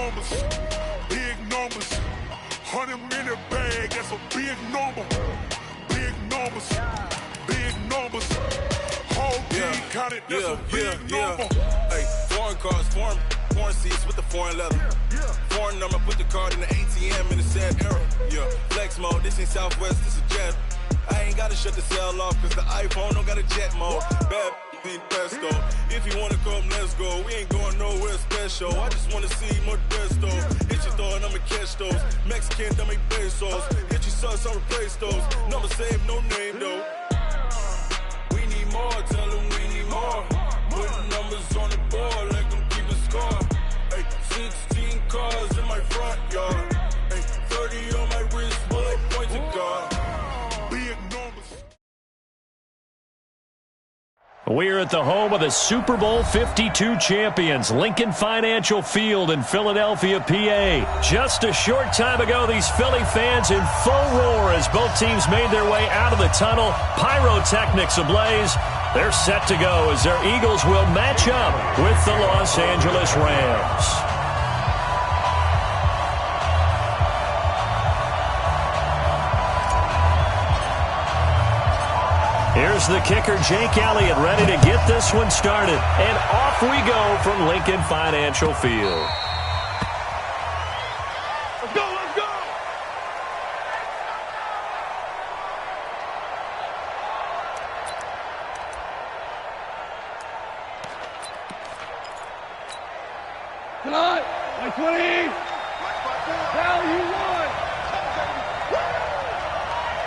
numbers, big numbers. 100-minute bag, that's a big number. Big numbers, big numbers. Whole team counted, that's a big number. Hey, foreign cars, foreign seats with the foreign leather. Foreign number, put the card in the ATM in the sad era. Yeah, flex mode, this ain't Southwest, this is jet. I ain't gotta shut the cell off, cause the iPhone don't got a jet mode. Bad need pesto. If you wanna come, let's go. We ain't going nowhere special. I just wanna see Modesto. Hit your thought, I'ma catch those. Mexican, don't make pesos. Hit your sus, I'll replace those. Number save, no name though. We need more, tell them we need more. Putting numbers on the board, like them keep a score. Hey, 16 cars in my front yard. Hey, 30 on my wrist, bullet point to God. We're at the home of the Super Bowl 52 champions, Lincoln Financial Field in Philadelphia, PA. Just a short time ago, these Philly fans in full roar as both teams made their way out of the tunnel. Pyrotechnics ablaze. They're set to go as their Eagles will match up with the Los Angeles Rams. Here's the kicker, Jake Elliott, ready to get this one started. And off we go from Lincoln Financial Field. Let's go, let's go! Tonight, like 20. Cal, you won.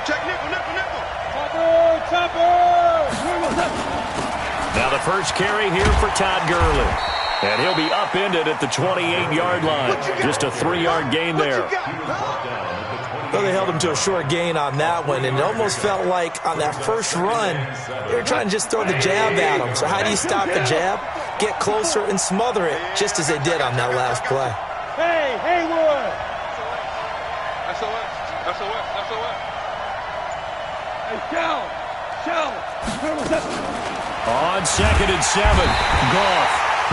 Check nickel. Now the first carry here for Todd Gurley. And he'll be upended at the 28-yard line. Just a 3-yard gain there. Well, they held him to a short gain on that one, and it almost felt like on that first run, they were trying to just throw the jab at him. So how do you stop the jab? Get closer and smother it, just as they did on that last play. Hey, Haywood! SOS. Hey, Cal! On 2nd and 7, Goff.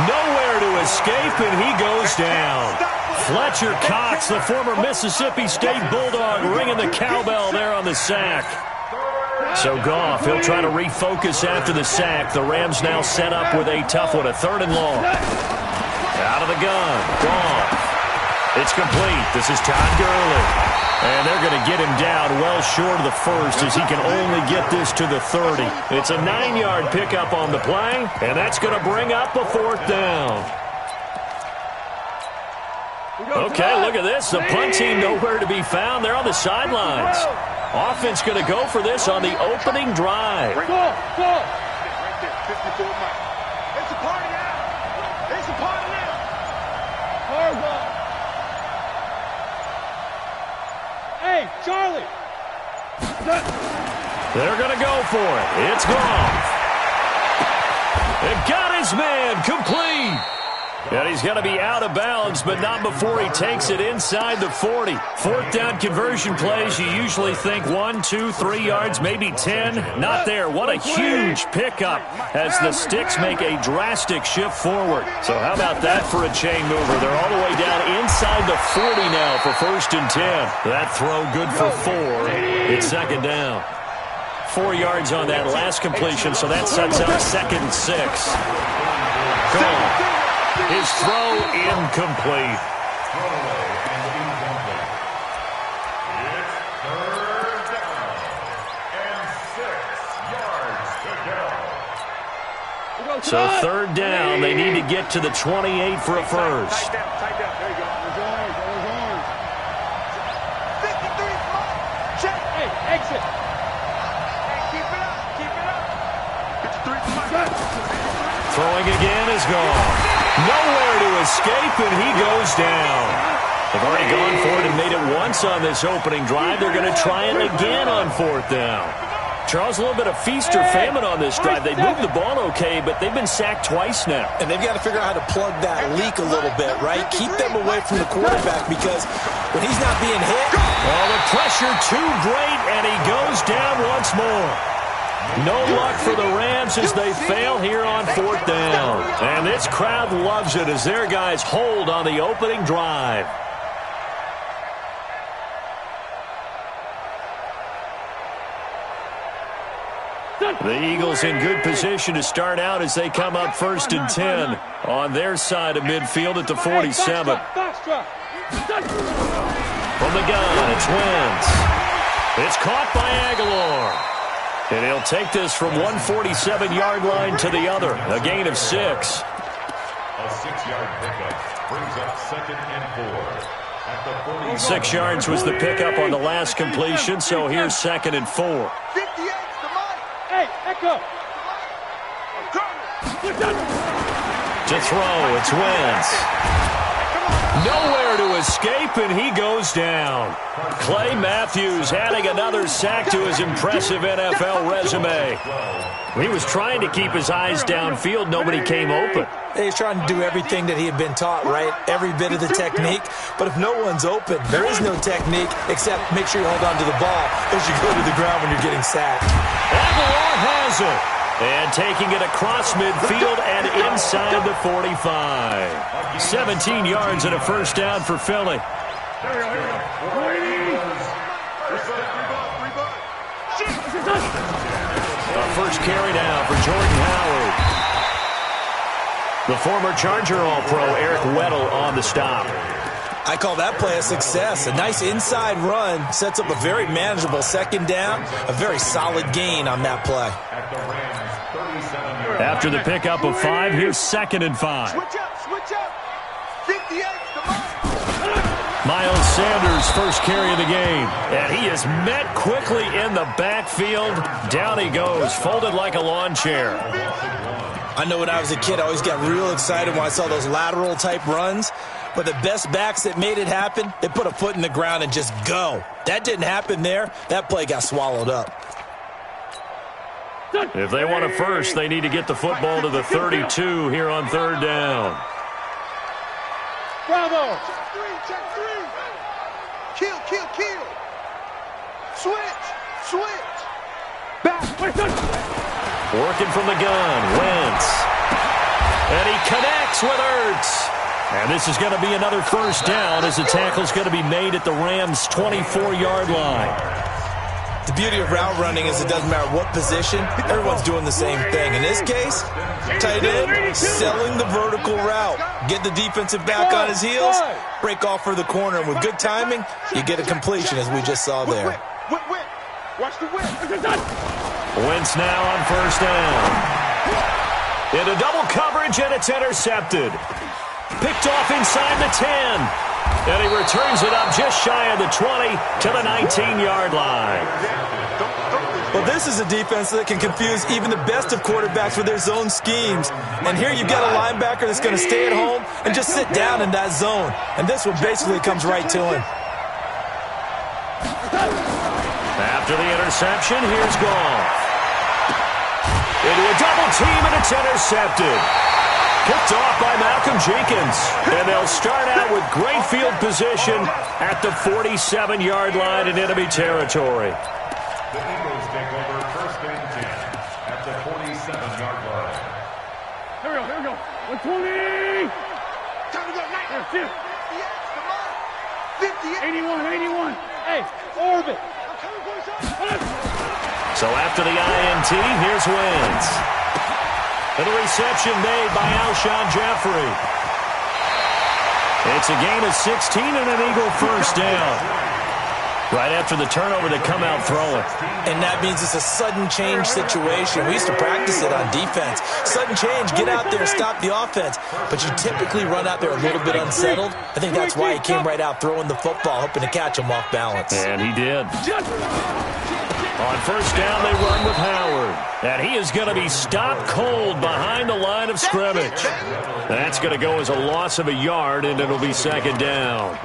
Nowhere to escape, and he goes down. Fletcher Cox, the former Mississippi State Bulldog, ringing the cowbell there on the sack. So Goff, he'll try to refocus after the sack. The Rams now set up with a tough one, a 3rd and long. Out of the gun, Goff. It's complete. This is Todd Gurley. And they're going to get him down well short of the first as he can only get this to the 30. It's a 9-yard pickup on the play, and that's going to bring up a 4th down. Okay, look at this. The punt team nowhere to be found. They're on the sidelines. Offense going to go for this on the opening drive. Go! Right there, 54 miles. It's a party now. It's a party now. Hard ball. Hey, Charlie! They're going to go for it. It's gone. It got his man complete. And he's going to be out of bounds, but not before he takes it inside the 40. 4th down conversion plays, you usually think 1, 2, 3 yards, maybe 10. Not there. What a huge pickup as the Sticks make a drastic shift forward. So how about that for a chain mover? They're all the way down inside the 40 now for 1st and 10. That throw good for 4. It's 2nd down. 4 yards on that last completion, so that sets up 2nd and 6. Gone. His throw incomplete. So 3rd down, they need to get to the 28 for a first. Tight down. There you go. Those arms. 53. Check. Hey, exit. Hey, keep it up. 53. Throwing again is gone. Nowhere to escape, and he goes down. They've already gone for it and made it once on this opening drive. They're going to try it again on 4th down. Charles, a little bit of feast or famine on this drive. They moved the ball okay, but they've been sacked twice now. And they've got to figure out how to plug that leak a little bit, right? Keep them away from the quarterback because when he's not being hit. Oh, the pressure too great, and he goes down once more. No luck for the Rams as they fail here on 4th down. And This crowd loves it as their guys hold on the opening drive. The Eagles in good position to start out as they come up 1st and 10 on their side of midfield at the 47. From the gun, it's Wentz. It's caught by Aguilar. And he'll take this from 147-yard line to the other, a gain of 6. A 6-yard pickup brings up 2nd and 4. 6 yards was the pickup on the last completion, so here's 2nd and 4. Hey, Echo. To throw, it's Wentz. Nowhere to escape, and he goes down. Clay Matthews adding another sack to his impressive NFL resume. He was trying to keep his eyes downfield. Nobody came open. He's trying to do everything that he had been taught, right? Every bit of the technique. But if no one's open, there is no technique except make sure you hold on to the ball as you go to the ground when you're getting sacked. Aguilar has it. And taking it across midfield and inside the 45. 17 yards and a first down for Philly. Here we go. A first carry now for Jordan Howard. The former Charger All-Pro Eric Weddle on the stop. I call that play a success. A nice inside run sets up a very manageable 2nd down. A very solid gain on that play. After the pickup of 5, here's 2nd and 5. Switch up. 58 to Miles Sanders' first carry of the game. And he is met quickly in the backfield. Down he goes, folded like a lawn chair. I know when I was a kid, I always got real excited when I saw those lateral type runs. But the best backs that made it happen, they put a foot in the ground and just go. That didn't happen there. That play got swallowed up. If they want a first, they need to get the football to the 32 here on 3rd down. Bravo. Check three. Kill. Switch. Back. Working from the gun, Wentz. And he connects with Ertz. And this is going to be another first down as the tackle's going to be made at the Rams' 24-yard line. The beauty of route running is it doesn't matter what position, everyone's doing the same thing. In this case, tight end, selling the vertical route. Get the defensive back on his heels, break off for the corner, and with good timing, you get a completion as we just saw there. Watch the whip. Wentz now on first down. Into double coverage, and it's intercepted. Picked off inside the 10. And he returns it up just shy of the 20 to the 19-yard line. Well, this is a defense that can confuse even the best of quarterbacks with their zone schemes. And here you've got a linebacker that's going to stay at home and just sit down in that zone. And this one basically comes right to him. After the interception, here's Goff. Into a double team, and it's intercepted. Picked off by Malcolm Jenkins. And they'll start out with great field position at the 47-yard line in enemy territory. The Eagles take over 1st and 10 at the 47-yard line. Here we go. 120. Time to go. 58. 81. Hey, orbit. So after the INT, here's Wentz. And the reception made by Alshon Jeffrey. It's a gain of 16 and an Eagle first down. Right after the turnover, they come out throwing. And that means it's a sudden change situation. We used to practice it on defense. Sudden change, get out there, stop the offense. But you typically run out there a little bit unsettled. I think that's why he came right out throwing the football, hoping to catch him off balance. And he did. On first down, they run with Howard. And he is going to be stopped cold behind the line of scrimmage. That's going to go as a loss of a yard, and it'll be 2nd down.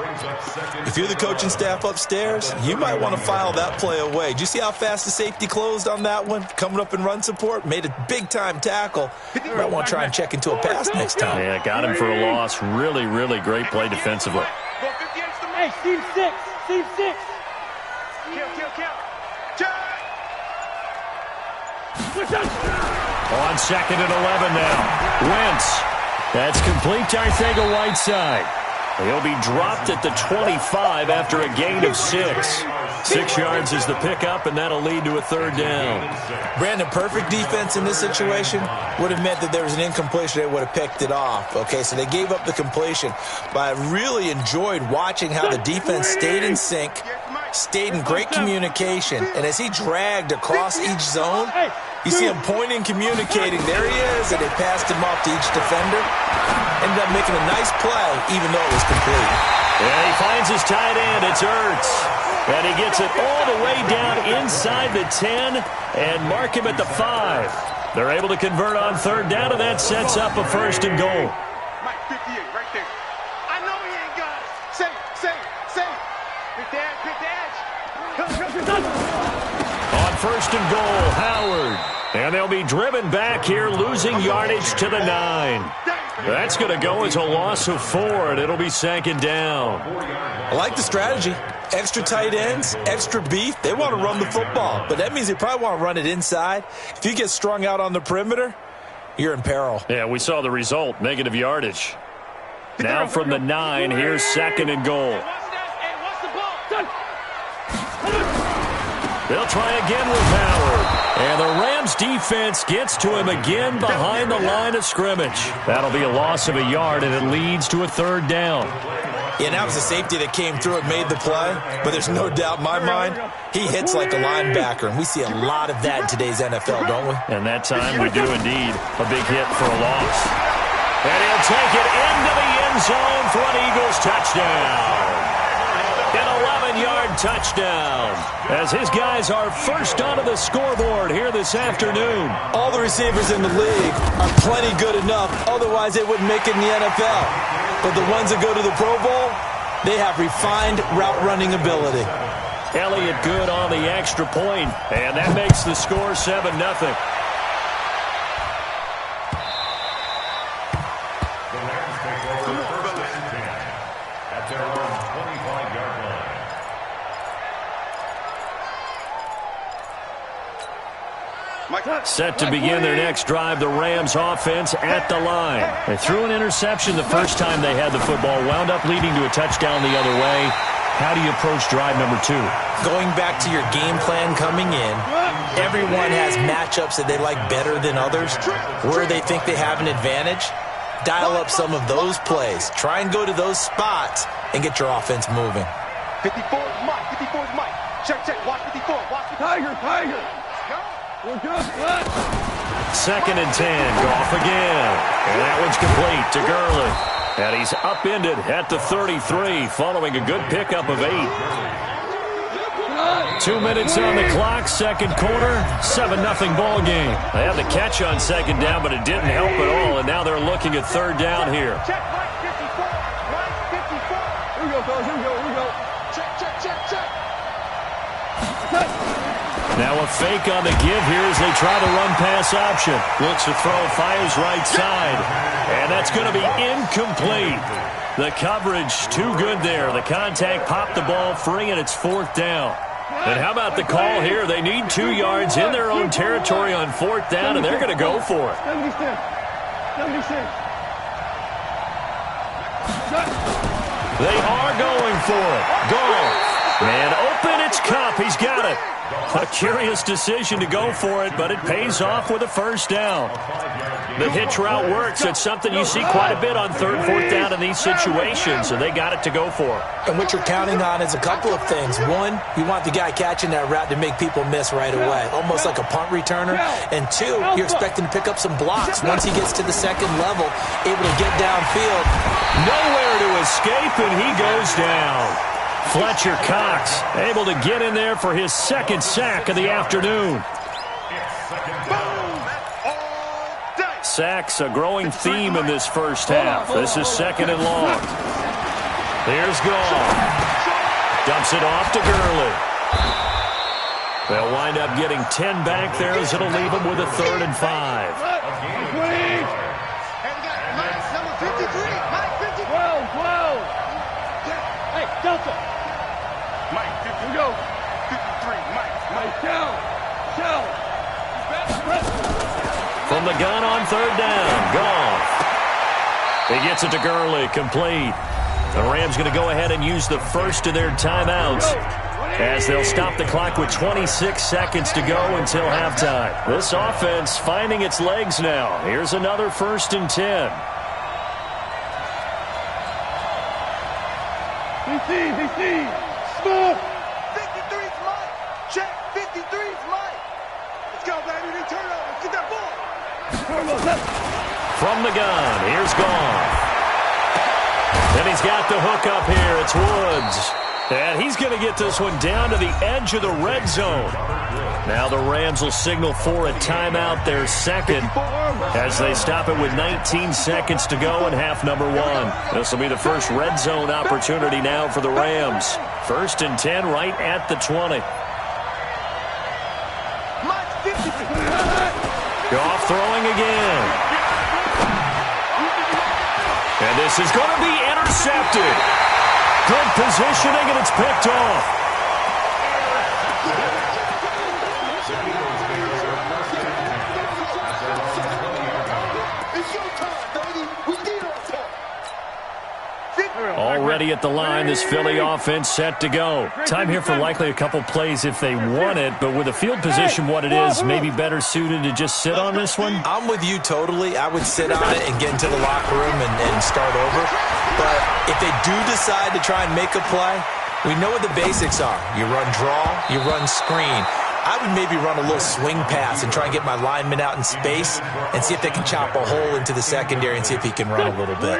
If you're the coaching staff upstairs, you might want to file that play away. Did you see how fast the safety closed on that one? Coming up in run support, made a big-time tackle. You might want to try and check into a pass next time. Yeah, got him for a loss. Really, really great play defensively. Hey, Steve 6. Kill. On 2nd and 11 now. Wentz That's complete to Arcega-Whiteside. He'll be dropped at the 25 after a gain of 6. 6 yards is the pickup, and that'll lead to a third down. Brandon, perfect defense in this situation would have meant that there was an incompletion. They would have picked it off. Okay, so they gave up the completion. But I really enjoyed watching how the defense stayed in sync, stayed in great communication, and as he dragged across each zone, you see him pointing, communicating. There he is, and they passed him off to each defender. Ended up making a nice play, even though it was complete. And he finds his tight end. It's Ertz. And he gets it all the way down inside the 10 and mark him at the 5. They're able to convert on third down, and that sets up a first and goal. Mike, 58, right there. I know he ain't got it. Say. Hit the edge. On first and goal, Howard. And they'll be driven back here, losing yardage to the 9. That's going to go as a loss of 4, and it'll be second down. I like the strategy. Extra tight ends, extra beef. They want to run the football, but that means they probably want to run it inside. If you get strung out on the perimeter, you're in peril. Yeah, we saw the result, negative yardage. Now from the 9, here's second and goal. They'll try again with Howard. And the Rams defense gets to him again behind the line of scrimmage. That'll be a loss of a yard, and it leads to a third down. Yeah, that was a safety that came through and made the play, but there's no doubt in my mind, he hits like a linebacker, and we see a lot of that in today's NFL, don't we? And that time we do indeed. A big hit for a loss. And he'll take it into the end zone for an Eagles touchdown. An 11-yard touchdown as his guys are first onto the scoreboard here this afternoon. All the receivers in the league are plenty good enough, otherwise they wouldn't make it in the NFL. But the ones that go to the Pro Bowl, they have refined route running ability. Elliott good on the extra point, and that makes the score 7-0. Set to begin their next drive, the Rams offense at the line. They threw an interception the first time they had the football, wound up leading to a touchdown the other way. How do you approach drive number 2? Going back to your game plan coming in, everyone has matchups that they like better than others. Where they think they have an advantage, dial up some of those plays. Try and go to those spots and get your offense moving. 54 is Mike. 54 is Mike. Check. Watch 54. Watch 54. Tiger. We're good. Second and 10. Goff again. And that one's complete to Gurley. And he's upended at the 33 following a good pickup of 8. 2 minutes on the clock, second quarter, 7-0 ball game. They had the catch on second down, but it didn't help at all, and now they're looking at third down here. Check, Mike 54. Mike 54. Here we go, fellas. Here we go. Check. Now a fake on the give here as they try the run-pass option. Looks to throw, fires right side. And that's going to be incomplete. The coverage too good there. The contact popped the ball free, and it's fourth down. And how about the call here? They need 2 yards in their own territory on fourth down, and they're going to go for it. 76. They are going for it. Goff. Man open, it's Cup. He's got it. A curious decision to go for it, but it pays off with a first down. The hitch route works. It's something you see quite a bit on third, fourth down in these situations, and they got it to go for. And what you're counting on is a couple of things. One, you want the guy catching that route to make people miss right away, almost like a punt returner. And 2, you're expecting to pick up some blocks once he gets to the second level, able to get downfield. Nowhere to escape, and he goes down. Fletcher Cox able to get in there for his second sack of the afternoon. Sacks a growing theme in this first half. This is second and long. Here's Goff. Dumps it off to Gurley. They'll wind up getting 10 back there as it'll leave them with a 3rd and 5. Number 53. Mike 53. 12. Hey, Delta. Mike 50. Here we go. 53. Mike. Shell. From the gun on third down, Goff. He gets it to Gurley, complete. The Rams going to go ahead and use the first of their timeouts as they'll stop the clock with 26 seconds to go until halftime. This offense finding its legs now. Here's another 1st and 10. BC, smooth. 53's Mike. Check. 53's Mike. Let's go, baby. They turn over. Let's get that ball. From the gun, here's Goff. And he's got the hook up here. It's Woods. And he's going to get this one down to the edge of the red zone. Now the Rams will signal for a timeout, their second, as they stop it with 19 seconds to go in half number 1. This will be the first red zone opportunity now for the Rams. 1st and 10 right at the 20. Goff throwing again. And this is going to be intercepted. Good positioning, and it's picked off. Already at the line, this Philly offense set to go. Time here for likely a couple plays if they want it, but with the field position what it is, maybe better suited to just sit on this one? I'm with you totally. I would sit on it and get into the locker room and start over. But if they do decide to try and make a play, we know what the basics are. You run draw, you run screen. I would maybe run a little swing pass and try and get my lineman out in space and see if they can chop a hole into the secondary and see if he can run a little bit.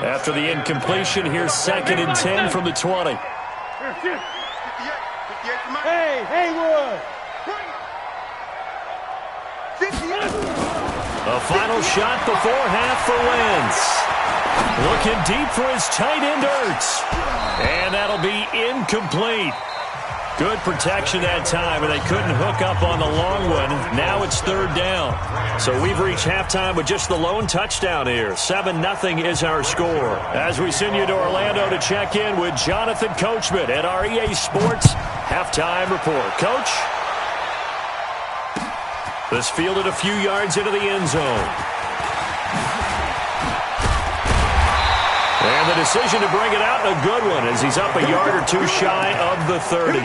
After the incompletion, here's 2nd and 10 from the 20. Hey, Haywood. A final shot before half for Wentz. Looking deep for his tight end, Ertz. And that'll be incomplete. Good protection that time, and they couldn't hook up on the long one. Now it's 3rd down. So we've reached halftime with just the lone touchdown here. 7-0 is our score. As we send you to Orlando to check in with Jonathan Coachman at our EA Sports Halftime Report. Coach? This fielded a few yards into the end zone. And the decision to bring it out, a good one, as he's up a yard or two shy of the 30.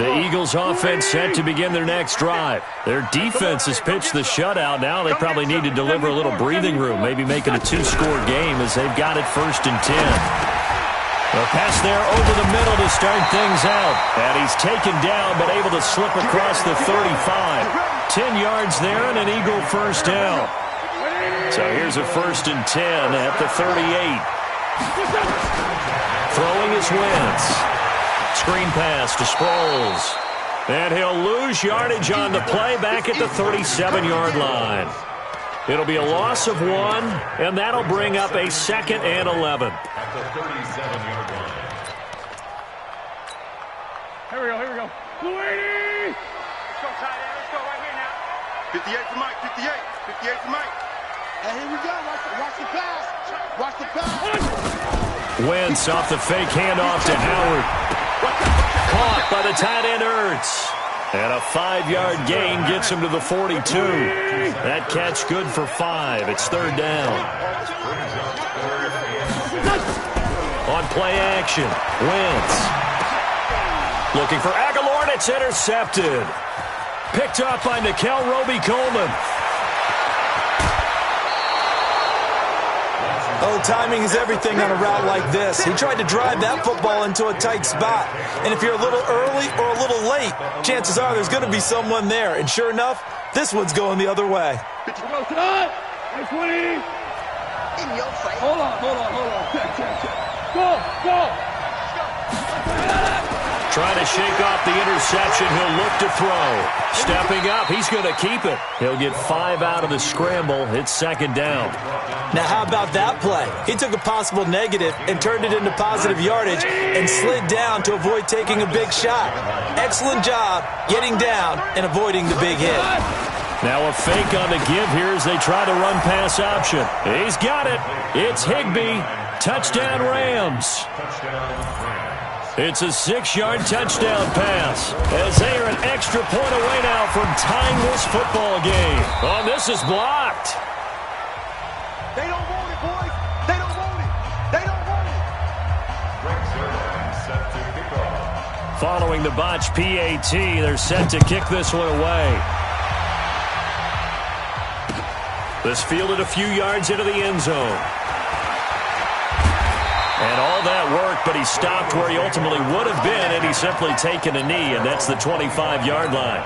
The Eagles offense set to begin their next drive. Their defense has pitched the shutout. Now they probably need to deliver a little breathing room, maybe make it a 2-score game as they've got it 1st and 10. A pass there over the middle to start things out. And he's taken down but able to slip across the 35. 10 yards there and an Eagle 1st down. So here's a 1st and 10 at the 38. Throwing is Wentz. Screen pass to Sproles. And he'll lose yardage on the play back at the 37-yard line. It'll be a loss of 1, and that'll bring up a 2nd and 11. At the 37-yard line. Here we go. Blue 80! Let's go, tight end. Let's go right here now. 58 for Mike. 58 for Mike. And here we go. Watch the pass. Watch the pass. Wentz off the fake handoff to Howard. Caught by the tight end Ertz. And a 5-yard gain gets him to the 42. That catch good for 5. It's 3rd down. On play action, Wentz. Looking for Aguilar, and it's intercepted. Picked up by Nikel Roby-Coleman. Oh, timing is everything on a route like this. He tried to drive that football into a tight spot. And if you're a little early or a little late, chances are there's going to be someone there. And sure enough, this one's going the other way. Nice 20. Hold on. Check. Go. Trying to shake off the interception. He'll look to throw. Stepping up, he's going to keep it. He'll get 5 out of the scramble. It's 2nd down. Now, how about that play? He took a possible negative and turned it into positive yardage and slid down to avoid taking a big shot. Excellent job getting down and avoiding the big hit. Now a fake on the give here as they try to run pass option. He's got it. It's Higbee. Touchdown Rams. Touchdown Rams. It's a 6-yard touchdown pass as they are an extra point away now from tying this football game. Oh, this is blocked. They don't want it, boys. They don't want it. They don't want it. Set to kick off. Following the botched PAT, they're set to kick this one away. This fielded a few yards into the end zone. And all that worked, but he stopped where he ultimately would have been had he simply taken a knee, and that's the 25-yard line.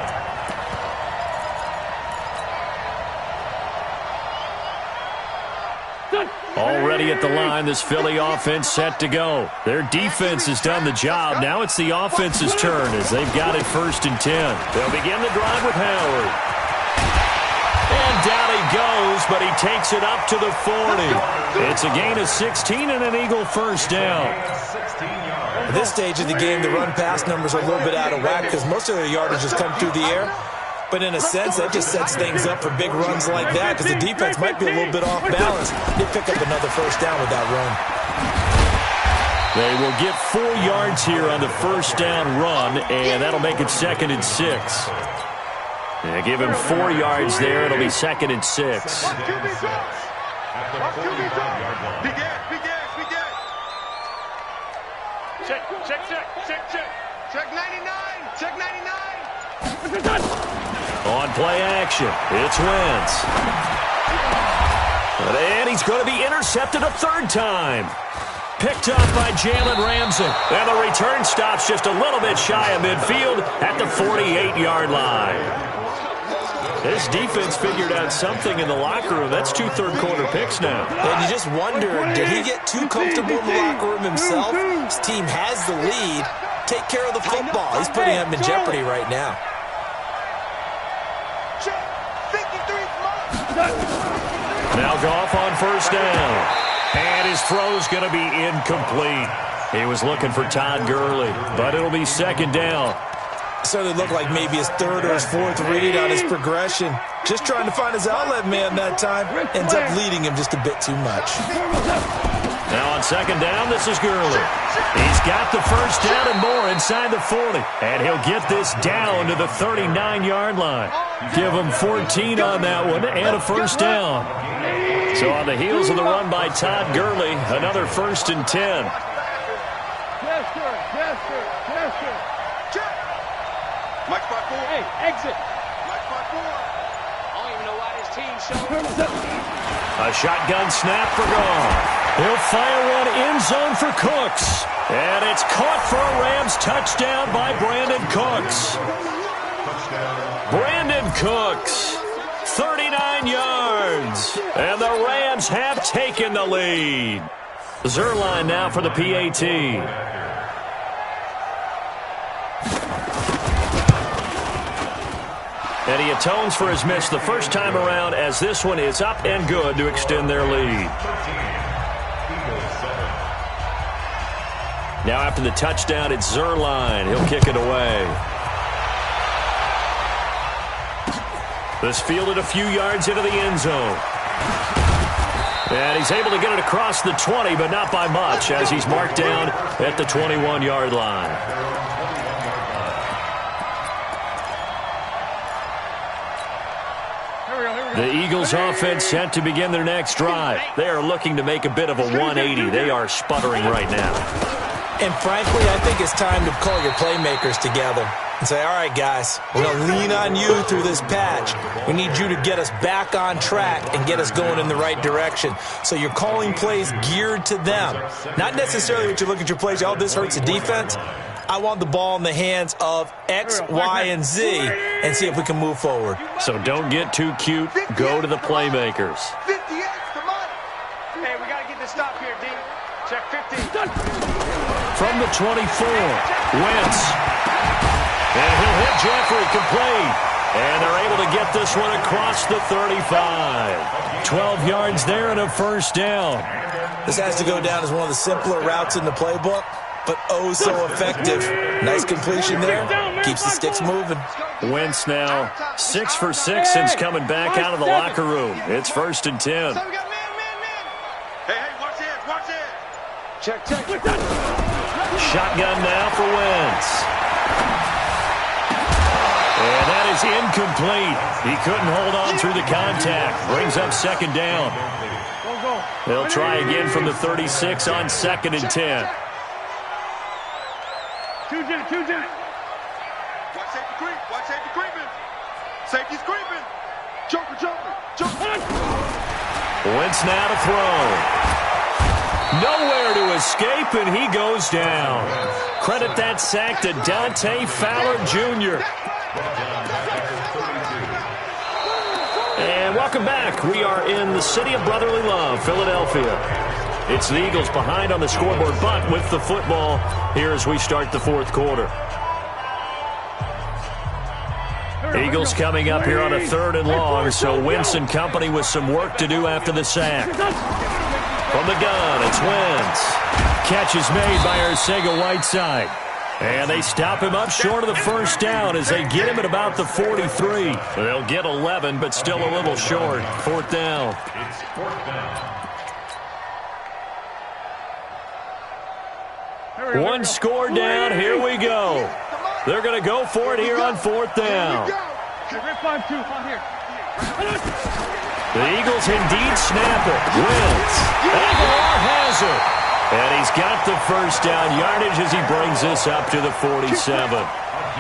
Already at the line, this Philly offense set to go. Their defense has done the job. Now it's the offense's turn as they've got it 1st and 10. They'll begin the drive with Howard. And down he goes, but he takes it up to the 40. It's a gain of 16 and an Eagle first down. At this stage of the game, the run-pass numbers are a little bit out of whack because most of their yardage has come through the air. But in a sense, that just sets things up for big runs like that because the defense might be a little bit off balance. They pick up another first down with that run. They will get 4 yards here on the first down run, and that'll make it 2nd and 6. They give him 4 yards there. It'll be 2nd and 6. Watch QB draws. Watch QB draws. Big ass, big ass, big ass. Check, check, check, check, check. Check 99, check 99. On play action, it's Wentz. And he's going to be intercepted a 3rd time. Picked up by Jalen Ramsey. And the return stops just a little bit shy of midfield at the 48-yard line. This defense figured out something in the locker room. That's 2 third-quarter picks now. And you just wonder, did he get too comfortable in the locker room himself? His team has the lead. Take care of the football. He's putting him in jeopardy right now. Now Goff on first down. And his throw's going to be incomplete. He was looking for Todd Gurley, but it'll be 2nd down. Certainly looked like maybe his 3rd or his 4th read on his progression. Just trying to find his outlet man that time. Ends up leading him just a bit too much. Now on 2nd down, this is Gurley. He's got the first down and more inside the 40. And he'll get this down to the 39-yard line. Give him 14 on that one and a first down. So on the heels of the run by Todd Gurley, another 1st and 10. Yes, sir. Yes, sir. Yes, sir. Check. Mike spot 4. Hey, exit. Mike spot 4. I don't even know why this team showed. A shotgun snap for Goff. He'll fire one end zone for Cooks. And it's caught for a Rams touchdown by Brandon Cooks. Brandon Cooks, 39 yards. And the Rams have taken the lead. Zerline now for the PAT. And he atones for his miss the first time around as this one is up and good to extend their lead. Now after the touchdown, it's Zerline. He'll kick it away. This fielded a few yards into the end zone. And he's able to get it across the 20, but not by much as he's marked down at the 21-yard line. The Eagles offense set to begin their next drive. They are looking to make a bit of a 180. They are sputtering right now. And frankly, I think it's time to call your playmakers together and say, all right, guys, we're going to lean on you through this patch. We need you to get us back on track and get us going in the right direction. So you're calling plays geared to them. Not necessarily what you look at your plays, oh, this hurts the defense. I want the ball in the hands of X, Y, and Z and see if we can move forward. So don't get too cute. Go to the playmakers. 58, come on. Hey, we got to get this stop here, D. Check 15. From the 24, Wentz. And he'll hit Jeffrey complete. And they're able to get this one across the 35. 12 yards there and a first down. This has to go down as one of the simpler routes in the playbook, but oh so effective. Nice completion there. Keeps the sticks moving. Wentz now 6 for 6 since coming back out of the locker room. It's 1st and 10. So we got man. Hey, watch this, watch this. Check. Shotgun now for Wentz. And that is incomplete. He couldn't hold on through the contact. Brings up second down. They'll try again from the 36 on 2nd and 10. Two jet. Watch safety creep. Watch safety creeping. Safety's creeping. Joker. Wentz now to throw. Nowhere to escape, and he goes down. Credit that sack to Dante Fowler Jr. And welcome back. We are in the city of brotherly love, Philadelphia. It's the Eagles behind on the scoreboard, but with the football here as we start the fourth quarter. Eagles coming up here on a 3rd and long, so Wentz and company with some work to do after the sack. From the gun, it's Wentz. Catch is made by Arcega-Whiteside. And they stop him up short of the first down as they get him at about the 43. They'll get 11, but still a little short. 4th down. It's 4th down. One score down. Here we go. They're going to go for it here on 4th down. The Eagles indeed snap it. Wentz. Aguilar has it. And he's got the first down yardage as he brings this up to the 47.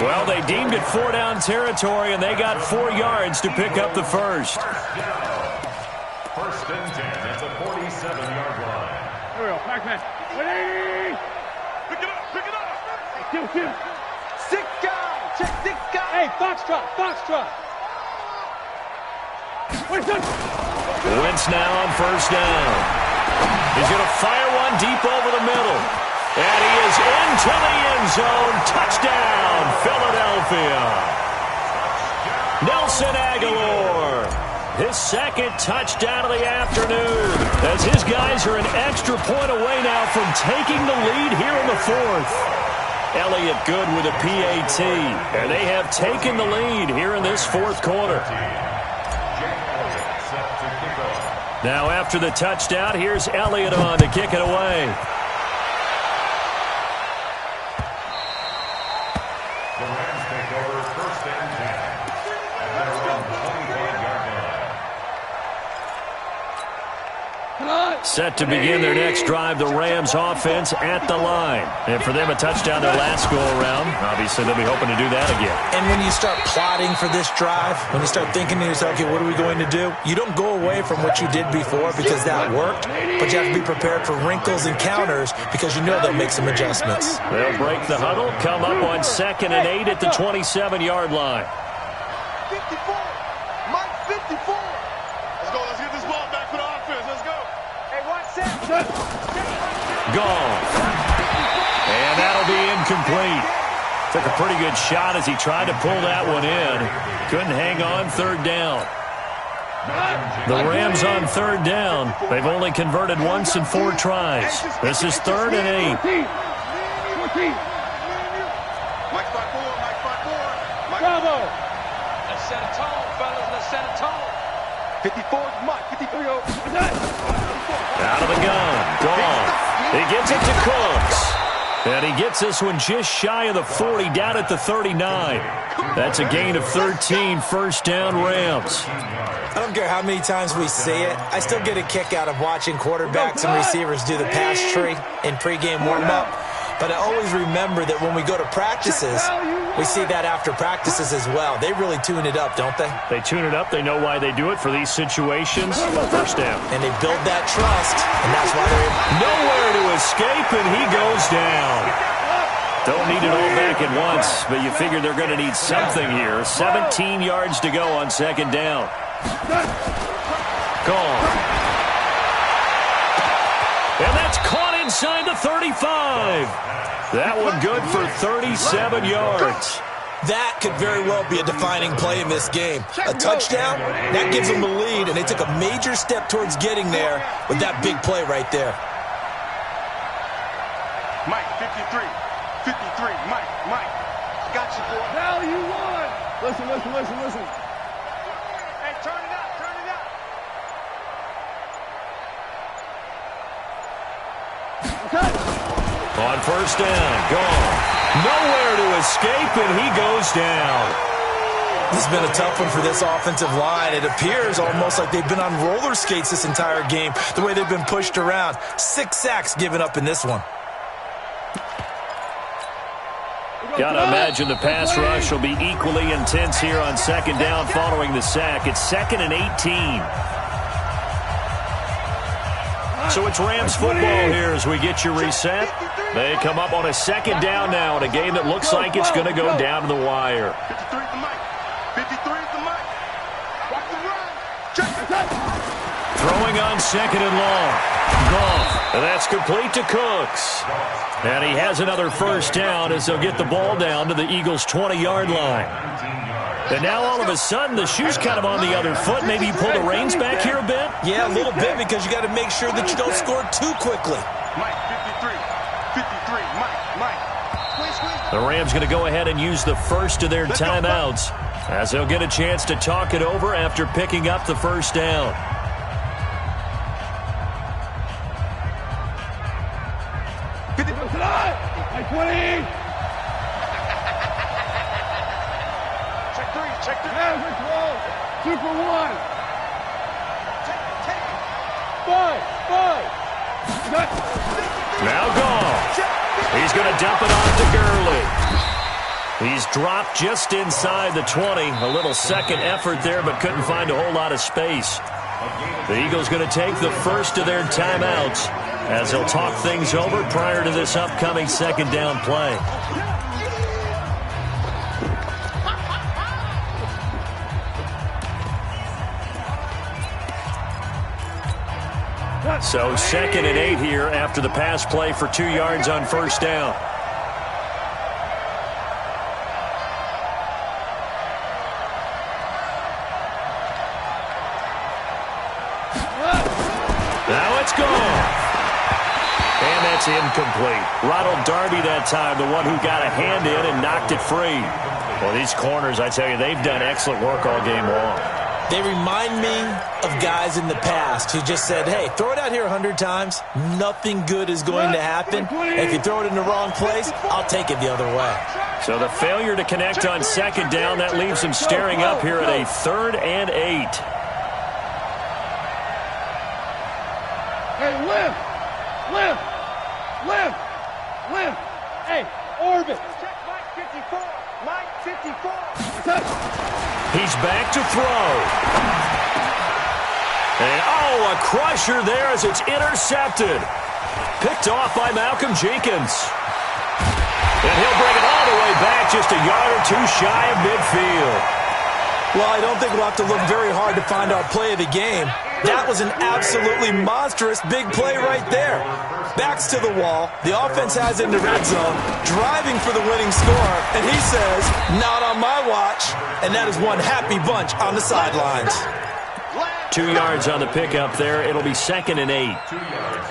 Well, they deemed it 4-down territory, and they got 4 yards to pick up the first. 1st and 10 at the 47-yard line. Here we go. Pac-Man. Pick it up. Kill. 6 guy. Check 6 guy. Hey, Foxtrot. Wentz now on 1st down. He's going to fire one deep over the middle. And he is into the end zone. Touchdown, Philadelphia. Nelson Aguilar. His 2nd touchdown of the afternoon. As his guys are an extra point away now from taking the lead here in the 4th. Elliott good with a PAT. And they have taken the lead here in this 4th quarter. Now after the touchdown, here's Elliott on to kick it away. The Rams take over 1st and 10 at their own 25-yard line. Set to begin their next drive, the Rams offense at the line. And for them, a touchdown their last go-around. Obviously, they'll be hoping to do that again. And when you start plotting for this drive, when you start thinking to yourself, okay, what are we going to do? You don't go away from what you did before because that worked, but you have to be prepared for wrinkles and counters because you know they'll make some adjustments. They'll break the huddle, come up on 2nd and 8 at the 27-yard line. 54. Mike, 54. Let's get this ball back for the offense. Let's go. Hey, one set. Gone. And that'll be incomplete. Took a pretty good shot as he tried to pull that one in. Couldn't hang on 3rd down. The Rams on 3rd down. They've only converted once in 4 tries. This is 3rd and 8. Mike spot 4. Bravo. Let's set it tall, fellas. Let's set it tall. 54 is Mike. 53. Out of the gun. Gone. He gives it to Cooks. And he gets this one just shy of the 40, down at the 39. That's a gain of 13, 1st down Rams. I don't care how many times we see it. I still get a kick out of watching quarterbacks and receivers do the pass tree in pregame warm-up. But I always remember that when we go to practices, we see that after practices as well. They really tune it up, don't they? They tune it up. They know why they do it for these situations. 1st down. And they build that trust, and that's why they're nowhere to escape, and he goes down. Don't need it all back at once, but you figure they're going to need something here. 17 yards to go on 2nd down. Gone. And that's caught inside the 35. That one good for 37 yards. That could very well be a defining play in this game. A touchdown, that gives them the lead, and they took a major step towards getting there with that big play right there. Mike, 53. 53. Mike. Got you, boy. Now you won. Listen. Hey, turn it up. On first down, gone. Nowhere to escape, and he goes down. This has been a tough one for this offensive line. It appears almost like they've been on roller skates this entire game, the way they've been pushed around. 6 sacks given up in this one. Gotta imagine the pass rush will be equally intense here on second down following the sack. It's 2nd and 18. So it's Rams football here as we get you reset. They come up on a second down now in a game that looks like it's going to go down to the wire. 53 is the mic. 53 is the mic. Watch the run. Check it. Throwing on second and long. Goff. And that's complete to Cooks. And he has another first down as they'll get the ball down to the Eagles' 20-yard line. And now all of a sudden the shoe's kind of on the other foot. Maybe you pull the reins back here a bit? Yeah, a little bit because you got to make sure that you don't score too quickly. Mike, 53. 53. Mike. The Rams going to go ahead and use the first of their timeouts as they'll get a chance to talk it over after picking up the first down. Super one. Five. Now gone. He's going to dump it off to Gurley. He's dropped just inside the 20. A little second effort there, but couldn't find a whole lot of space. The Eagles going to take the first of their timeouts as they'll talk things over prior to this upcoming second down play. So 2nd and 8 here after the pass play for 2 yards on first down. Now it's gone. And that's incomplete. Ronald Darby that time, the one who got a hand in and knocked it free. Well, these corners, I tell you, they've done excellent work all game long. They remind me of guys in the past who just said, hey, throw it out here 100 times. Nothing good is going to happen. And if you throw it in the wrong place, I'll take it the other way. So the failure to connect on second down, that leaves them staring up here at a 3rd and 8. Hey, lift. Hey, orbit. Check Mike 54. Mike 54. He's back to throw. And, a crusher there as it's intercepted. Picked off by Malcolm Jenkins. And he'll bring it all the way back just a yard or two shy of midfield. Well, I don't think we'll have to look very hard to find our play of the game. That was an absolutely monstrous big play right there. Backs to the wall. The offense has in the red zone, driving for the winning score. And he says, not on my watch. And that is one happy bunch on the sidelines. 2 yards on the pickup there. It'll be 2nd and 8.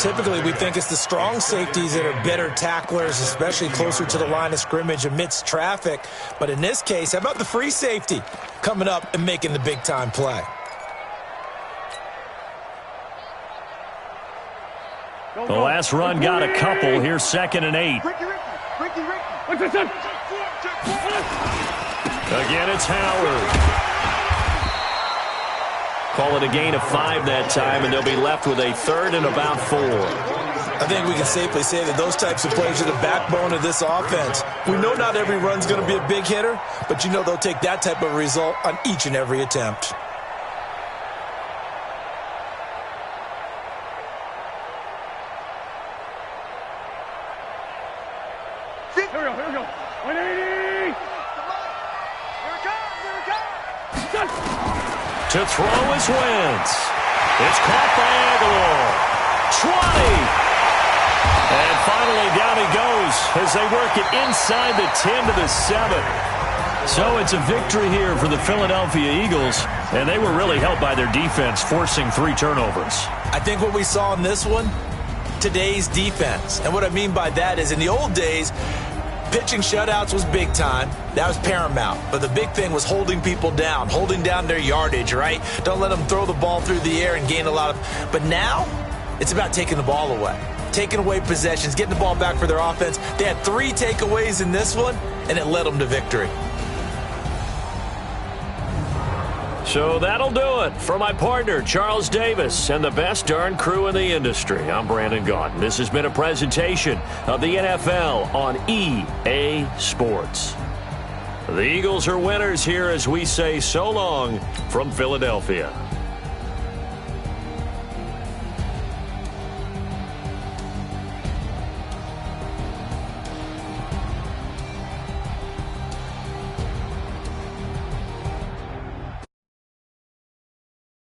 Typically, we think it's the strong safeties that are better tacklers, especially closer to the line of scrimmage amidst traffic. But in this case, how about the free safety coming up and making the big-time play? The last run got a couple. Here's 2nd and 8. Again, it's Howard. Call it a gain of 5 that time, and they'll be left with a 3rd and about 4. I think we can safely say that those types of plays are the backbone of this offense. We know not every run's going to be a big hitter, but you know they'll take that type of result on each and every attempt. Here we go. 180. Here it comes. To throw is Wentz. It's caught by Aguilar. 20. And finally down he goes as they work it inside the 10 to the 7. So it's a victory here for the Philadelphia Eagles, and they were really helped by their defense, forcing 3 turnovers. I think what we saw in this one, today's defense. And what I mean by that is in the old days, pitching shutouts was big time. That was paramount. But the big thing was holding people down, holding down their yardage, right? Don't let them throw the ball through the air and gain a lot of... But now, it's about taking the ball away. taking away possessions, getting the ball back for their offense. They had 3 takeaways in this one, and it led them to victory. So that'll do it for my partner, Charles Davis, and the best darn crew in the industry. I'm Brandon Gaudin. This has been a presentation of the NFL on EA Sports. The Eagles are winners here as we say so long from Philadelphia.